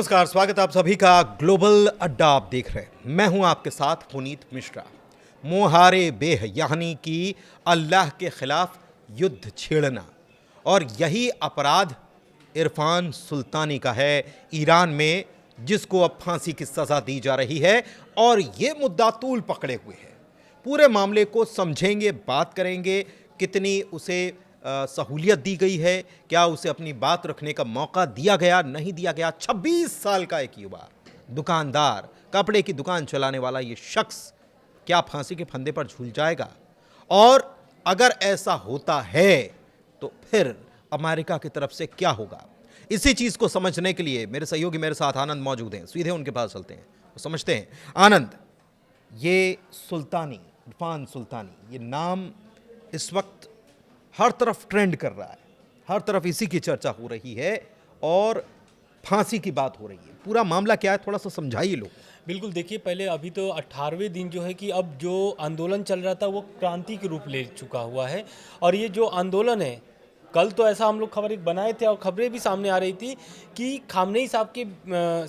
नमस्कार, स्वागत है आप सभी का ग्लोबल अड्डा आप देख रहे हैं। मैं हूं आपके साथ पुनीत मिश्रा। मोहारे बेह यानी कि अल्लाह के खिलाफ युद्ध छेड़ना, और यही अपराध इरफान सुल्तानी का है ईरान में, जिसको अब फांसी की सज़ा दी जा रही है। और ये मुद्दा तूल पकड़े हुए है। पूरे मामले को समझेंगे, बात करेंगे, कितनी उसे सहूलियत दी गई है, क्या उसे अपनी बात रखने का मौका दिया गया, नहीं दिया गया। 26 साल का एक युवा दुकानदार, कपड़े की दुकान चलाने वाला ये शख्स क्या फांसी के फंदे पर झूल जाएगा? और अगर ऐसा होता है तो फिर अमेरिका की तरफ से क्या होगा? इसी चीज को समझने के लिए मेरे सहयोगी मेरे साथ आनंद मौजूद हैं। सीधे उनके पास चलते हैं, तो समझते हैं। आनंद, ये सुल्तानी, इरफान सुल्तानी, ये नाम इस वक्त हर तरफ ट्रेंड कर रहा है, हर तरफ इसी की चर्चा हो रही है और फांसी की बात हो रही है। पूरा मामला क्या है, थोड़ा सा समझाइए लोग। बिल्कुल, देखिए, पहले अभी तो 18वें दिन जो है कि अब जो आंदोलन चल रहा था वो क्रांति के रूप ले चुका हुआ है। और ये जो आंदोलन है, कल तो ऐसा हम लोग खबर एक बनाए थे और खबरें भी सामने आ रही थी कि खामनेई साहब के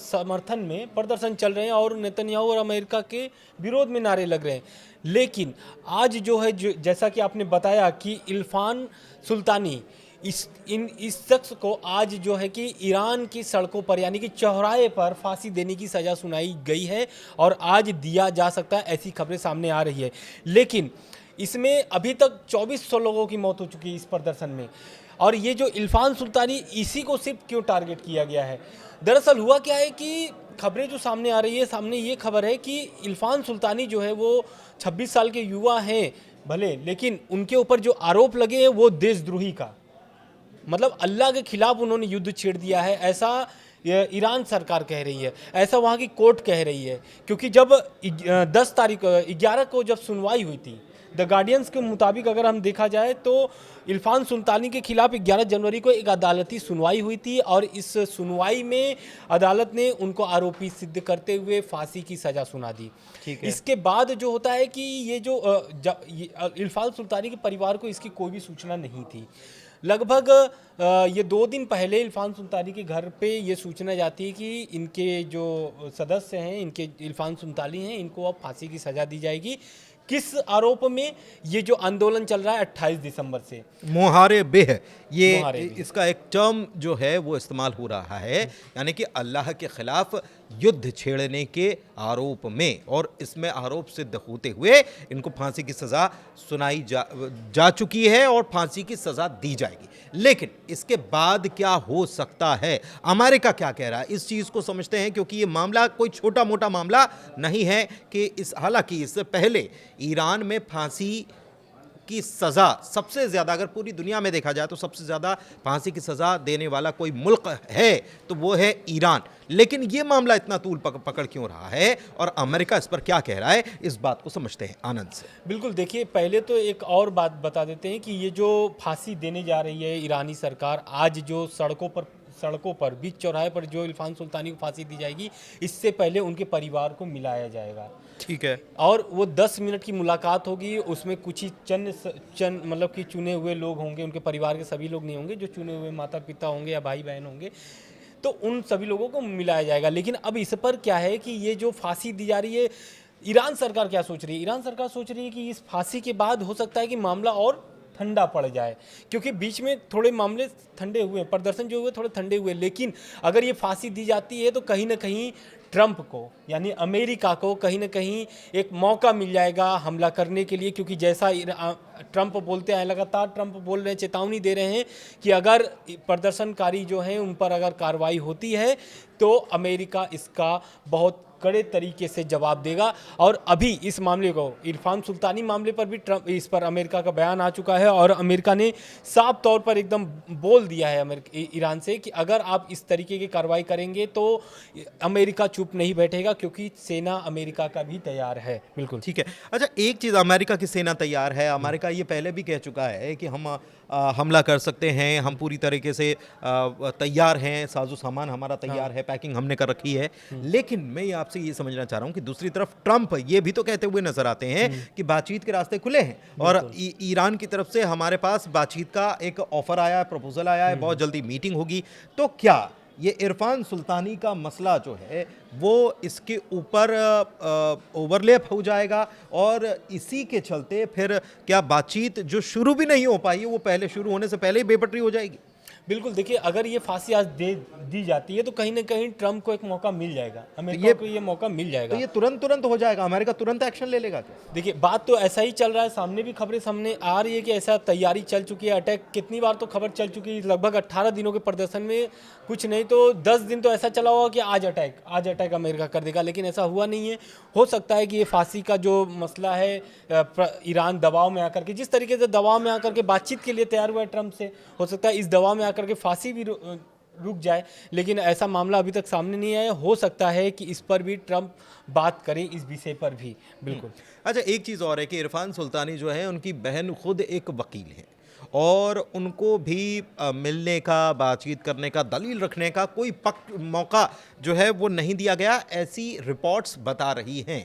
समर्थन में प्रदर्शन चल रहे हैं और नेतन्याहू और अमेरिका के विरोध में नारे लग रहे हैं। लेकिन आज जो है, जैसा कि आपने बताया कि इरफान सुल्तानी, इस शख्स को आज जो है कि ईरान की सड़कों पर यानी कि चौराहे पर फांसी देने की सज़ा सुनाई गई है और आज दिया जा सकता है, ऐसी खबरें सामने आ रही है। लेकिन इसमें अभी तक 2400 लोगों की मौत हो चुकी है इस प्रदर्शन में। और ये जो इरफान सुल्तानी, इसी को सिर्फ क्यों टारगेट किया गया है? दरअसल हुआ क्या है कि खबरें जो सामने आ रही है, सामने ये खबर है कि इरफान सुल्तानी जो है वो 26 साल के युवा हैं भले, लेकिन उनके ऊपर जो आरोप लगे हैं वो देशद्रोही का, मतलब अल्लाह के खिलाफ उन्होंने युद्ध छेड़ दिया है, ऐसा ईरान सरकार कह रही है, ऐसा वहाँ की कोर्ट कह रही है। क्योंकि जब 10 तारीख 11 को जब सुनवाई हुई थी, द गार्डियंस के मुताबिक अगर हम देखा जाए तो इरफान सुल्तानी के खिलाफ 11 जनवरी को एक अदालती सुनवाई हुई थी और इस सुनवाई में अदालत ने उनको आरोपी सिद्ध करते हुए फांसी की सज़ा सुना दी। ठीक है। इसके बाद जो होता है कि ये जो इरफान सुल्तानी के परिवार को इसकी कोई भी सूचना नहीं थी। लगभग ये 2 दिन पहले इरफान सुल्तानी के घर पे ये सूचना जाती है कि इनके जो सदस्य हैं, इनके इरफान सुल्तानी हैं, इनको अब फांसी की सज़ा दी जाएगी। किस आरोप में? ये जो आंदोलन चल रहा है 28 दिसंबर से, मोहारे बेह, ये इसका एक टर्म जो है वो इस्तेमाल हो रहा है, यानी कि अल्लाह के खिलाफ युद्ध छेड़ने के आरोप में, और इसमें आरोप सिद्ध होते हुए इनको फांसी की सज़ा सुनाई जा चुकी है और फांसी की सज़ा दी जाएगी। लेकिन इसके बाद क्या हो सकता है, अमेरिका क्या कह रहा है, इस चीज़ को समझते हैं। क्योंकि ये मामला कोई छोटा मोटा मामला नहीं है कि हालांकि इससे पहले ईरान में फांसी की सज़ा सबसे ज़्यादा, अगर पूरी दुनिया में देखा जाए तो सबसे ज़्यादा फांसी की सज़ा देने वाला कोई मुल्क है तो वो है ईरान। लेकिन ये मामला इतना तूल पकड़ क्यों रहा है और अमेरिका इस पर क्या कह रहा है, इस बात को समझते हैं आनंद से। बिल्कुल, देखिए, पहले तो एक और बात बता देते हैं कि ये जो फांसी देने जा रही है ईरानी सरकार, आज जो सड़कों पर बीच चौराहे पर जो इरफान सुल्तानी को फांसी दी जाएगी, इससे पहले उनके परिवार को मिलाया जाएगा। ठीक है। और वो 10 मिनट की मुलाकात होगी, उसमें कुछ ही चंद मतलब कि चुने हुए लोग होंगे, उनके परिवार के सभी लोग नहीं होंगे, जो चुने हुए माता पिता होंगे या भाई बहन होंगे, तो उन सभी लोगों को मिलाया जाएगा। लेकिन अब इस पर क्या है कि ये जो फांसी दी जा रही है, ईरान सरकार क्या सोच रही है? ईरान सरकार सोच रही है कि इस फांसी के बाद हो सकता है कि मामला और ठंडा पड़ जाए, क्योंकि बीच में थोड़े मामले ठंडे हुए, प्रदर्शन जो हुए थोड़े ठंडे हुए। लेकिन अगर ये फांसी दी जाती है तो कहीं ना कहीं ट्रंप को, यानी अमेरिका को, कहीं ना कहीं एक मौका मिल जाएगा हमला करने के लिए। क्योंकि जैसा ट्रंप बोलते हैं, लगातार ट्रंप बोल रहे हैं, चेतावनी दे रहे हैं कि अगर प्रदर्शनकारी जो हैं उन पर अगर कार्रवाई होती है तो अमेरिका इसका बहुत कड़े तरीके से जवाब देगा। और अभी इस मामले को, इरफान सुल्तानी मामले पर भी ट्रंप, इस पर अमेरिका का बयान आ चुका है और अमेरिका ने साफ तौर पर एकदम बोल दिया है ईरान से कि अगर आप इस तरीके की कार्रवाई करेंगे तो अमेरिका चुप नहीं बैठेगा, क्योंकि सेना अमेरिका का भी तैयार है। बिल्कुल ठीक है। अच्छा, एक चीज़, अमेरिका की सेना तैयार है। अमेरिका ये पहले भी कह चुका है कि हम हमला कर सकते हैं, हम पूरी तरीके से तैयार हैं, साजो सामान हमारा तैयार है, पैकिंग हमने कर रखी है। लेकिन मैं आपसे ये समझना चाह रहा हूँ कि दूसरी तरफ ट्रंप ये भी तो कहते हुए नजर आते हैं कि बातचीत के रास्ते खुले हैं और ईरान की तरफ से हमारे पास बातचीत का एक ऑफर आया है, प्रपोजल आया है, बहुत जल्दी मीटिंग होगी। तो क्या ये इरफान सुल्तानी का मसला जो है वो इसके ऊपर ओवरलैप हो जाएगा और इसी के चलते फिर क्या बातचीत जो शुरू भी नहीं हो पाई वो पहले शुरू होने से पहले ही बेपटरी हो जाएगी। बिल्कुल, देखिए अगर ये फांसी आज दे दी जाती है तो कहीं ना कहीं ट्रम्प को एक मौका मिल जाएगा, अमेरिका को ये मौका मिल जाएगा। तो ये तुरंत हो जाएगा, अमेरिका तुरंत एक्शन ले लेगा क्या? देखिए बात तो ऐसा ही चल रहा है, सामने भी खबरें सामने आ रही है कि ऐसा तैयारी चल चुकी है। अटैक कितनी बार तो खबर चल चुकी है, लगभग 18 दिनों के प्रदर्शन में कुछ नहीं तो 10 दिन तो ऐसा चला हुआ कि आज अटैक अमेरिका कर देगा, लेकिन ऐसा हुआ नहीं है। हो सकता है कि ये फांसी का जो मसला है ईरान दबाव में आकर के, जिस तरीके से दबाव में आकर के बातचीत के लिए तैयार हुआ है ट्रम्प से, हो सकता है इस दबाव में आकर के फांसी भी रुक जाए, लेकिन ऐसा मामला अभी तक सामने नहीं आया। हो सकता है कि इस पर भी ट्रम्प बात करें, इस विषय पर भी। बिल्कुल। अच्छा, एक चीज़ और है कि इरफान सुल्तानी जो है उनकी बहन खुद एक वकील है और उनको भी मिलने का, बातचीत करने का, दलील रखने का कोई मौका जो है वो नहीं दिया गया, ऐसी रिपोर्ट्स बता रही हैं।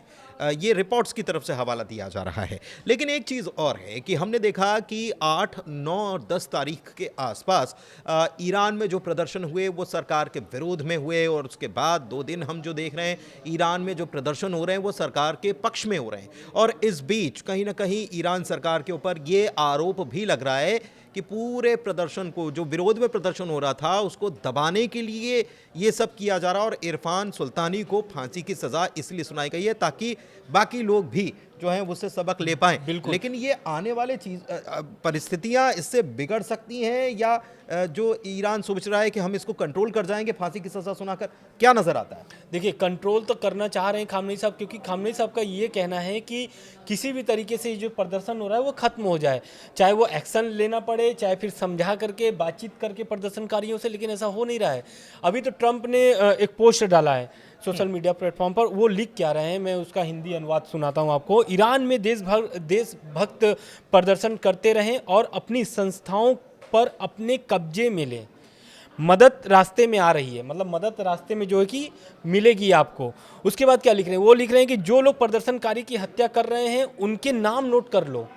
ये रिपोर्ट्स की तरफ से हवाला दिया जा रहा है। लेकिन एक चीज़ और है कि हमने देखा कि 8, 9 और 10 तारीख के आसपास ईरान में जो प्रदर्शन हुए वो सरकार के विरोध में हुए और उसके बाद 2 दिन हम जो देख रहे हैं ईरान में जो प्रदर्शन हो रहे हैं वो सरकार के पक्ष में हो रहे हैं। और इस बीच कहीं ना कहीं ईरान सरकार के ऊपर ये आरोप भी लग रहा है कि पूरे प्रदर्शन को, जो विरोध में प्रदर्शन हो रहा था, उसको दबाने के लिए ये सब किया जा रहा है और इरफान सुल्तानी को फांसी की सज़ा इसलिए सुनाई गई है ताकि बाकी लोग भी जो हैं उससे सबक ले पाएं। लेकिन ये आने वाले परिस्थितियां इससे बिगड़ सकती हैं या जो ईरान सोच रहा है कि हम इसको कंट्रोल कर जाएंगे फांसी की सज़ा सुनाकर, क्या नज़र आता है? देखिए कंट्रोल तो करना चाह रहे हैं खामनेई साहब, क्योंकि खामनेई साहब का ये कहना है कि किसी भी तरीके से जो प्रदर्शन हो रहा है वो खत्म हो जाए, चाहे वो एक्शन लेना पड़े, चाहे फिर समझा करके बातचीत करके प्रदर्शनकारियों से, लेकिन ऐसा हो नहीं रहा है। अभी तो ट्रंप ने एक पोस्ट डाला है सोशल मीडिया प्लेटफॉर्म पर, वो लिख क्या रहे हैं, मैं उसका हिंदी अनुवाद सुनाता हूं आपको। ईरान में देशभक्त प्रदर्शन करते रहें और अपनी संस्थाओं पर अपने कब्जे में लें। मदद रास्ते में आ रही है, मतलब मदद रास्ते में जो है कि मिलेगी आपको। उसके बाद क्या लिख रहे हैं, वो लिख रहे हैं कि जो लोग प्रदर्शनकारी की हत्या कर रहे हैं उनके नाम नोट कर लो।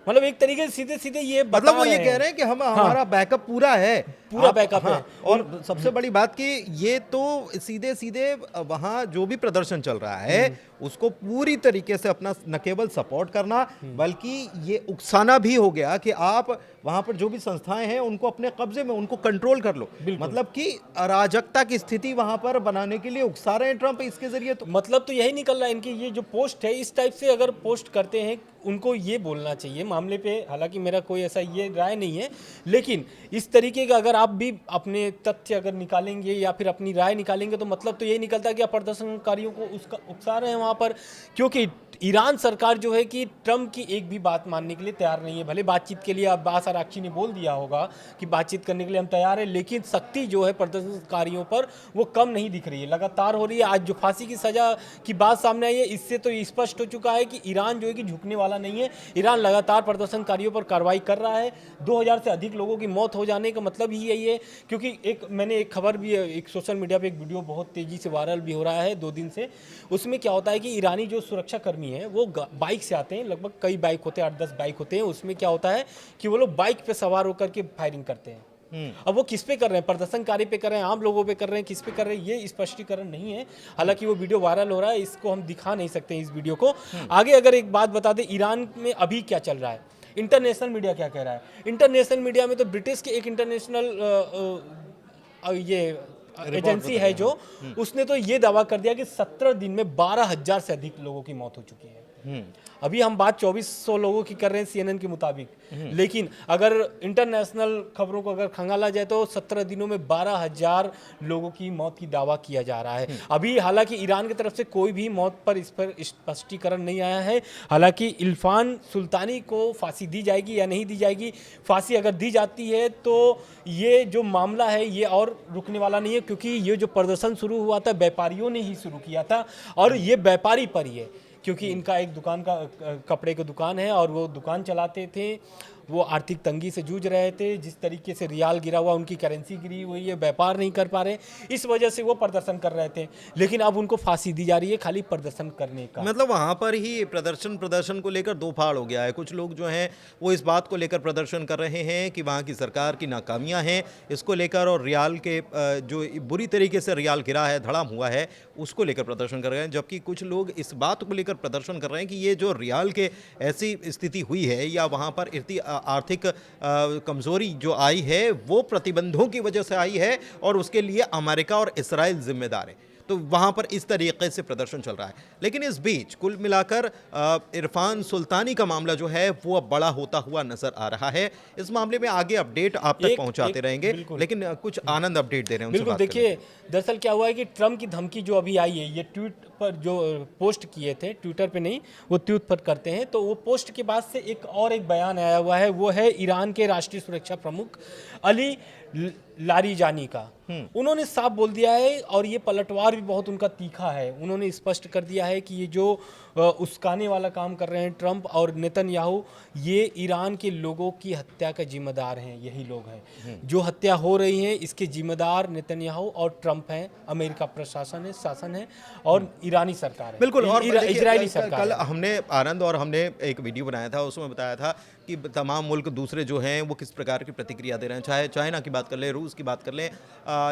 मतलब एक तरीके से सीधे सीधे ये बता मतलब वो ये कह रहे हैं कि हमारा बैकअप पूरा है, पूरा बैकअप है। और सबसे बड़ी बात कि ये तो सीधे सीधे वहाँ जो भी प्रदर्शन चल रहा है उसको पूरी तरीके से अपना न केवल सपोर्ट करना बल्कि ये उकसाना भी हो गया कि आप वहाँ पर जो भी संस्थाएं हैं उनको अपने कब्जे में, उनको कंट्रोल कर लो। मतलब कि अराजकता की स्थिति वहाँ पर बनाने के लिए उकसा रहे हैं ट्रंप इसके जरिए। तो मतलब तो यही निकल रहा है इनकी ये जो पोस्ट है, इस टाइप से अगर पोस्ट करते हैं उनको ये बोलना चाहिए मामले पे। हालांकि मेरा कोई ऐसा ये राय नहीं है, लेकिन इस तरीके का अगर आप भी अपने तथ्य अगर निकालेंगे या फिर अपनी राय निकालेंगे तो मतलब तो यही निकलता है कि आप प्रदर्शनकारियों को उसका उकसा रहे हैं वहाँ पर, क्योंकि ईरान सरकार जो है कि ट्रंप की एक भी बात मानने के लिए तैयार नहीं है। भले बातचीत के लिए अब्बास अराक्ची ने बोल दिया होगा कि बातचीत करने के लिए हम तैयार हैं, लेकिन सख्ती जो है प्रदर्शनकारियों पर वो कम नहीं दिख रही है, लगातार हो रही है। आज जो फांसी की सज़ा की बात सामने आई है, इससे तो ये स्पष्ट हो चुका है कि ईरान जो है कि झुकने वाला नहीं है। ईरान लगातार प्रदर्शनकारियों पर कार्रवाई कर रहा है। 2000 से अधिक लोगों की मौत हो जाने का मतलब ही यही है, क्योंकि मैंने एक खबर भी, एक सोशल मीडिया पे एक वीडियो बहुत तेज़ी से वायरल भी हो रहा है 2 दिन से। उसमें क्या होता है कि ईरानी जो सुरक्षा कर्मी हैं वो बाइक से आते हैं, लगभग कई बाइक होते हैं, 8-10 बाइक होते हैं। उसमें क्या होता है कि वो लोग बाइक पे सवार होकर के फायरिंग करते हैं। अब वो किस पे कर रहे हैं, प्रदर्शनकारी पे कर रहे हैं, आम लोगों पे कर रहे हैं, किस पे कर रहे हैं, ये स्पष्टीकरण नहीं है। हालांकि वो वीडियो वायरल हो रहा है, इसको हम दिखा नहीं सकते इस वीडियो को। आगे अगर एक बात बता दें, ईरान में अभी क्या चल रहा है, इंटरनेशनल मीडिया क्या कह रहा है। इंटरनेशनल मीडिया में तो ब्रिटिश के एक इंटरनेशनल ये एजेंसी है जो, उसने तो ये दावा कर दिया कि 17 दिन में 12,000 से अधिक लोगों की मौत हो चुकी है। अभी हम बात 2400 लोगों की कर रहे हैं CNN के मुताबिक, लेकिन अगर इंटरनेशनल खबरों को अगर खंगाला जाए तो 17 दिनों में 12,000 लोगों की मौत की दावा किया जा रहा है। अभी हालांकि ईरान की तरफ से कोई भी मौत पर इस पर स्पष्टीकरण नहीं आया है। हालांकि इरफान सुल्तानी को फांसी दी जाएगी या नहीं दी जाएगी, फांसी अगर दी जाती है तो ये जो मामला है ये और रुकने वाला नहीं है, क्योंकि ये जो प्रदर्शन शुरू हुआ था व्यापारियों ने ही शुरू किया था और ये व्यापारी पर ही है। क्योंकि इनका एक दुकान का कपड़े की दुकान है और वो दुकान चलाते थे। वो आर्थिक तंगी से जूझ रहे थे, जिस तरीके से रियाल गिरा हुआ, उनकी करेंसी गिरी हुई है, व्यापार नहीं कर पा रहे, इस वजह से वो प्रदर्शन कर रहे थे। लेकिन अब उनको फांसी दी जा रही है खाली प्रदर्शन करने का। मतलब वहाँ पर ही प्रदर्शन को लेकर दो फाड़ हो गया है। कुछ लोग जो हैं वो इस बात को लेकर प्रदर्शन कर रहे हैं कि वहाँ की सरकार की नाकामियाँ हैं इसको लेकर, और रियाल के जो बुरी तरीके से रियाल गिरा है, धड़ाम हुआ है, उसको लेकर प्रदर्शन कर रहे हैं। जबकि कुछ लोग इस बात को लेकर प्रदर्शन कर रहे हैं कि ये जो रियाल के ऐसी स्थिति हुई है या वहाँ पर आर्थिक कमज़ोरी जो आई है वो प्रतिबंधों की वजह से आई है और उसके लिए अमेरिका और इस्राइल जिम्मेदार है। तो वहाँ पर इस तरीके से प्रदर्शन चल रहा है। लेकिन इस बीच कुल मिलाकर इरफान सुल्तानी का मामला जो है वो अब बड़ा होता हुआ नजर आ रहा है। इस मामले में आगे अपडेट आप तक पहुंचाते रहेंगे, लेकिन कुछ आनंद अपडेट दे रहे हैं उनसे बिल्कुल। बात देखिए, दरअसल क्या हुआ है कि ट्रम्प की धमकी जो अभी आई है, ये ट्वीट पर जो पोस्ट किए थे, ट्विटर पे नहीं, वो ट्वीट पर करते हैं, तो वो पोस्ट के बाद से एक बयान आया हुआ है, वो है ईरान के राष्ट्रीय सुरक्षा प्रमुख अली लारीजानी का। उन्होंने साफ बोल दिया है, और ये पलटवार भी बहुत उनका तीखा है। उन्होंने स्पष्ट कर दिया है कि ये जो उस्काने वाला काम कर रहे हैं ट्रंप और नेतन्याहू, ये ईरान के लोगों की हत्या का जिम्मेदार हैं। यही लोग हैं जो हत्या हो रही है, इसके जिम्मेदार नेतन्याहू और ट्रंप हैं। अमेरिका प्रशासन है, शासन है, और ईरानी सरकार है। बिल्कुल। और इजरायली सरकार। कल हमने आनंद और हमने एक वीडियो बनाया था, उसमें बताया था कि तमाम मुल्क दूसरे जो हैं वो किस प्रकार की प्रतिक्रिया दे रहे हैं। चाहे चाइना की बात कर लें, रूस की बात कर लें,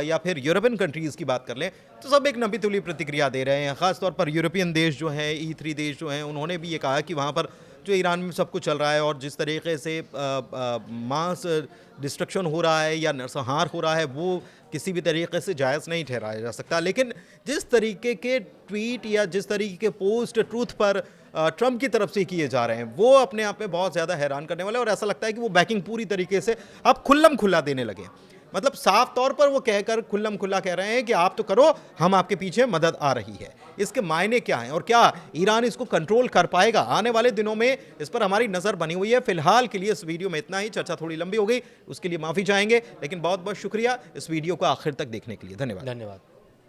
या फिर यूरोपियन कंट्रीज़ की बात कर लें, तो सब एक नबी तुली प्रतिक्रिया दे रहे हैं। ख़ासतौर पर यूरोपियन देश जो हैं, E3 देश जो हैं, उन्होंने भी ये कहा कि वहाँ पर जो ईरान में सब कुछ चल रहा है और जिस तरीके से मास डिस्ट्रक्शन हो रहा है या नरसंहार हो रहा है, वो किसी भी तरीके से जायज़ नहीं ठहराया जा सकता। लेकिन जिस तरीके के ट्वीट या जिस तरीके के पोस्ट ट्रूथ पर ट्रंप की तरफ से किए जा रहे हैं, वो अपने आप में बहुत ज़्यादा हैरान करने वाले, और ऐसा लगता है कि वो बैकिंग पूरी तरीके से अब खुल्लम खुल्ला देने लगे। मतलब साफ तौर पर वो कहकर खुल्लम खुल्ला कह रहे हैं कि आप तो करो, हम आपके पीछे, मदद आ रही है। इसके मायने क्या हैं और क्या ईरान इसको कंट्रोल कर पाएगा? आने वाले दिनों में इस पर हमारी नज़र बनी हुई है। फिलहाल के लिए इस वीडियो में इतना ही। चर्चा थोड़ी लंबी हो गई, उसके लिए माफ़ी चाहेंगे, लेकिन बहुत बहुत शुक्रिया इस वीडियो को आखिर तक देखने के लिए। धन्यवाद।